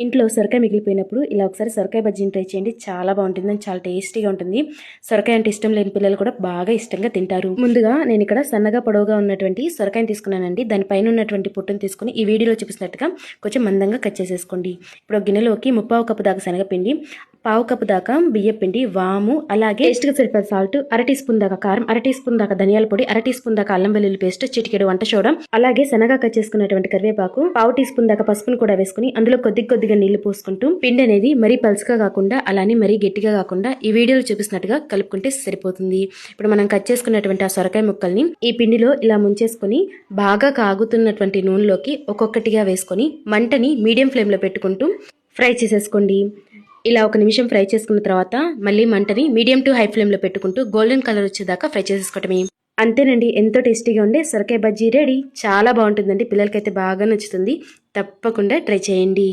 ఇంట్లో సొరకాయ మిగిలిపోయినప్పుడు ఇలా ఒకసారి సొరకాయ బజ్జీని ట్రై చేయండి. చాలా బాగుంటుంది, చాలా టేస్టీగా ఉంటుంది. సొరకాయ అంటే ఇష్టం లేని పిల్లలు కూడా బాగా ఇష్టంగా తింటారు. ముందుగా నేను ఇక్కడ సన్నగా పొడవుగా ఉన్నటువంటి సొరకాయని తీసుకున్నానండి. దానిపైన ఉన్నటువంటి పొట్టును తీసుకుని ఈ వీడియోలో చూపిస్తున్నట్టుగా కొంచెం మందంగా కట్ చేసేసుకోండి. ఇప్పుడు ఒక గిన్నెలోకి 3/4 కప్పు దాకా శనగపిండి, 1/4 కప్పు దాకా బియ్యం పిండి, వాము, అలాగే టేస్ట్‌కి సరిపడా సాల్ట్, 1/2 టీ స్పూన్ దాకా కారం, 1/2 టీ స్పూన్ దాకా ధనియాల పొడి, 1/2 టీ స్పూన్ దాకా అల్లం వెల్లుల్లి పేస్ట్, చిటికెడు వంట సోడా, అలాగే సన్నగా కట్ చేసుకున్నటువంటి కరివేపాకు, 1/2 టీ స్పూన్ దాకా పసుపును కూడా వేసుకుని అందులో కొద్దిగా నీళ్లు పోసుకుంటూ పిండి అనేది మరీ పలుచగా కాకుండా అలానే మరీ గట్టిగా కాకుండా ఈ వీడియోలో చూపిస్తున్నట్టుగా కలుపుకుంటే సరిపోతుంది. ఇప్పుడు మనం కట్ చేసుకున్నటువంటి ఆ సొరకాయ ముక్కల్ని ఈ పిండిలో ఇలా ముంచేసుకొని బాగా కాగుతున్నటువంటి నూనెలోకి ఒక్కొక్కటిగా వేసుకొని మంటని మీడియం ఫ్లేమ్లో పెట్టుకుంటూ ఫ్రై చేసేసుకోండి. ఇలా 1 నిమిషం ఫ్రై చేసుకున్న తర్వాత మళ్ళీ మంటని మీడియం టు హై ఫ్లేమ్లో పెట్టుకుంటూ గోల్డెన్ కలర్ వచ్చేదాకా ఫ్రై చేసేసుకోవటమే. అంతేనండి, ఎంతో టేస్టీగా ఉండే సొరకాయ బజ్జీ రెడీ. చాలా బాగుంటుందండి, పిల్లలకైతే బాగా నచ్చుతుంది. తప్పకుండా ట్రై చేయండి.